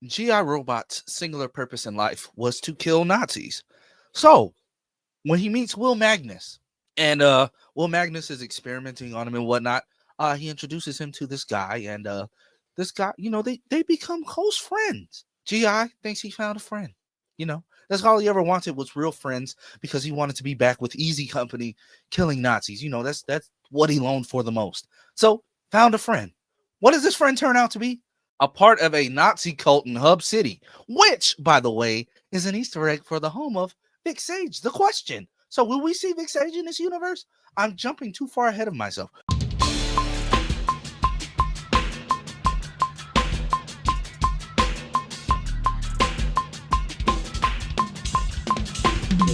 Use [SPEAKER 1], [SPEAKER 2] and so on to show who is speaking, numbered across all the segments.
[SPEAKER 1] GI Robot's singular purpose in life was to kill Nazis. So when he meets Will Magnus, and Will Magnus is experimenting on him and whatnot, he introduces him to this guy, and this guy, they become close friends. GI thinks he found a friend. That's all he ever wanted was real friends because he wanted to be back with Easy Company killing Nazis. That's what he longed for the most. So found a friend. What does this friend turn out to be? A part of a Nazi cult in Hub City, which, by the way, is an Easter egg for the home of Vic Sage, the question. So will we see Vic Sage in this universe? I'm jumping too far ahead of myself.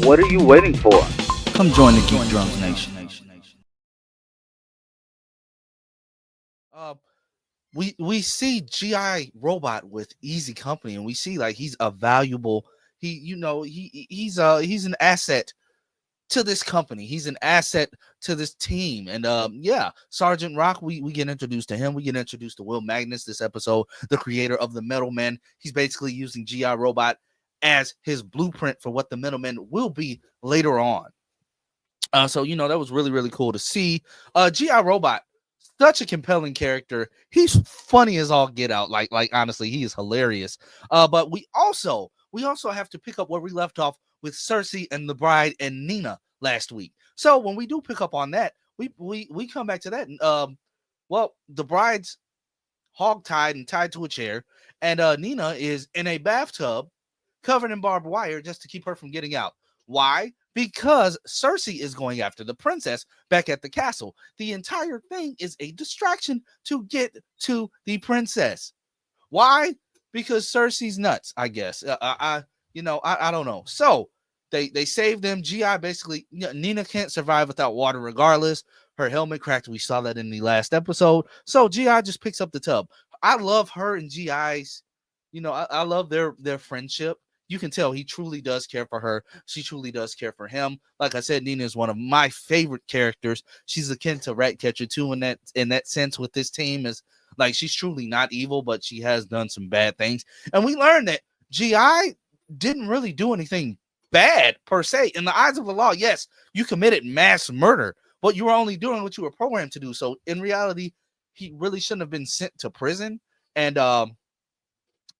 [SPEAKER 2] What are you waiting for?
[SPEAKER 1] Come join the Geek Drums Nation. We see GI Robot with Easy Company, and we see like he's a valuable. He's an asset to this company. He's an asset to this team. And Sergeant Rock, we get introduced to him. We get introduced to Will Magnus this episode, the creator of the Metal Men. He's basically using GI Robot as his blueprint for what the Metal Men will be later on. So that was really, really cool to see. GI Robot, such a compelling character. He's funny as all get out. Like honestly, he is hilarious. But we also have to pick up where we left off with Cersei and the bride and Nina last week. So when we do pick up on that, we come back to that. And the bride's hog-tied and tied to a chair, and Nina is in a bathtub covered in barbed wire just to keep her from getting out. Why? Because Cersei is going after the princess back at the castle. The entire thing is a distraction to get to the princess. Why? Because Cersei's nuts, I guess. I don't know. So they save them. GI basically, Nina can't survive without water regardless. Her helmet cracked. We saw that in the last episode. So GI just picks up the tub. I love her and GI's. I love their friendship. You can tell he truly does care for her. She truly does care for him. Like I said, Nina is one of my favorite characters. She's akin to Ratcatcher too in that sense with this team. Is like she's truly not evil, but she has done some bad things. And we learned that GI didn't really do anything bad per se. In the eyes of the law, yes, you committed mass murder, but you were only doing what you were programmed to do. So in reality, he really shouldn't have been sent to prison. And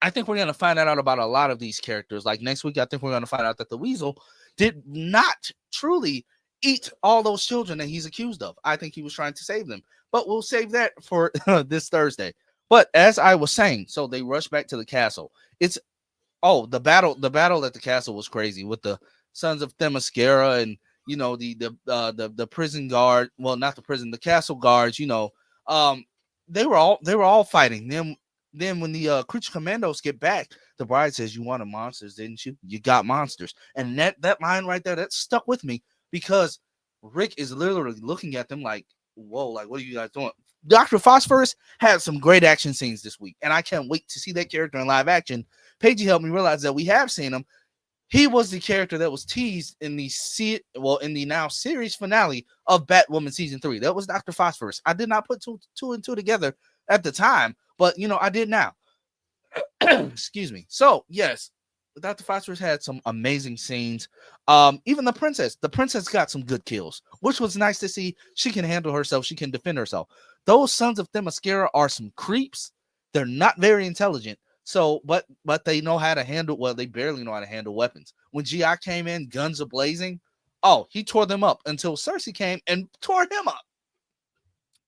[SPEAKER 1] I think we're going to find out about a lot of these characters. Like next week, I think we're going to find out that the Weasel did not truly eat all those children that he's accused of. I think he was trying to save them, but we'll save that for this Thursday. But as I was saying, so they rush back to the castle. The battle at the castle was crazy with the Sons of Themyscira and the prison guard. Well, not the prison, the castle guards. They were all fighting them. Then when the creature commandos get back, the bride says, "You wanted monsters, didn't you? You got monsters." And that line right there, that stuck with me because Rick is literally looking at them like, "Whoa, like what are you guys doing?" Dr. Phosphorus had some great action scenes this week, and I can't wait to see that character in live action. Paigey helped me realize that we have seen him. He was the character that was teased in the now series finale of Batwoman season 3. That was Dr. Phosphorus. I did not put two and two together at the time, but I did now. Excuse me. So yes, Dr. Phosphorus had some amazing scenes. Even the princess got some good kills, which was nice to see. She can handle herself. She can defend herself. Those Sons of Themyscira are some creeps. They're not very intelligent. So, but they know how to handle. Well, they barely know how to handle weapons. When GI came in, guns a blazing. Oh, he tore them up until Cersei came and tore him up.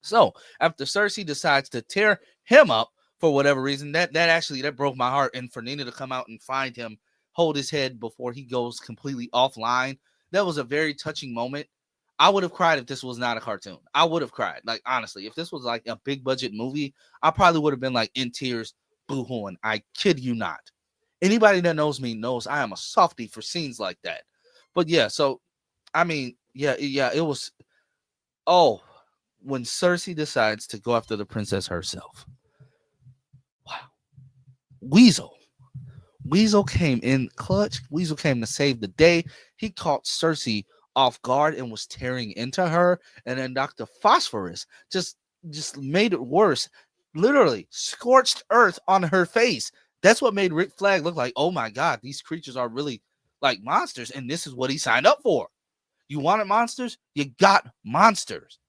[SPEAKER 1] So after Cersei decides to tear him up for whatever reason, that broke my heart. And for Nina to come out and find him, hold his head before he goes completely offline, that was a very touching moment. I would have cried if this was not a cartoon. I would have cried. Like, honestly, if this was like a big budget movie, I probably would have been like in tears, boo-hooing. I kid you not. Anybody that knows me knows I am a softie for scenes like that. But yeah, so I mean, yeah, it was. Oh, when Cersei decides to go after the princess herself. Wow. Weasel came in clutch. Weasel came to save the day. He caught Cersei off guard and was tearing into her. And then Dr. Phosphorus just made it worse. Literally scorched earth on her face. That's what made Rick Flag look like, oh my God, these creatures are really like monsters, and this is what he signed up for. You wanted monsters, you got monsters.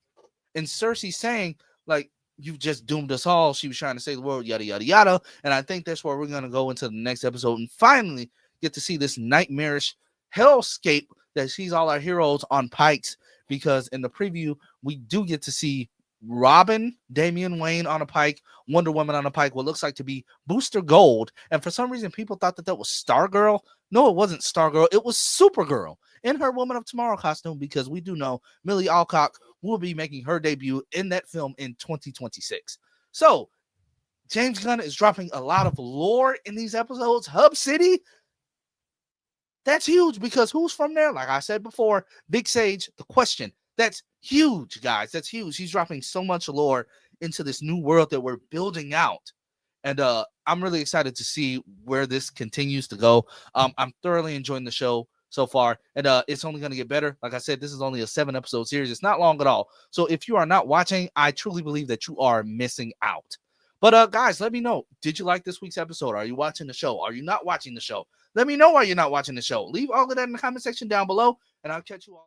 [SPEAKER 1] And Cersei saying, like, you've just doomed us all. She was trying to save the world, yada, yada, yada. And I think that's where we're going to go into the next episode and finally get to see this nightmarish hellscape that sees all our heroes on pikes. Because in the preview, we do get to see Robin, Damian Wayne on a pike, Wonder Woman on a pike, what looks like to be Booster Gold. And for some reason, people thought that that was Stargirl. No, it wasn't Stargirl. It was Supergirl in her Woman of Tomorrow costume, because we do know Millie Alcock will be making her debut in that film in 2026. So James Gunn is dropping a lot of lore in these episodes. Hub City, that's huge, because who's from there? Like I said before, Big Sage, the Question. That's huge, guys. That's huge. He's dropping so much lore into this new world that we're building out. And I'm really excited to see where this continues to go. I'm thoroughly enjoying the show so far, and it's only going to get better. Like I said, this is only a 7-episode series. It's not long at all. So if you are not watching, I truly believe that you are missing out. But guys, let me know. Did you like this week's episode? Are you watching the show? Are you not watching the show? Let me know why you're not watching the show. Leave all of that in the comment section down below, and I'll catch you all.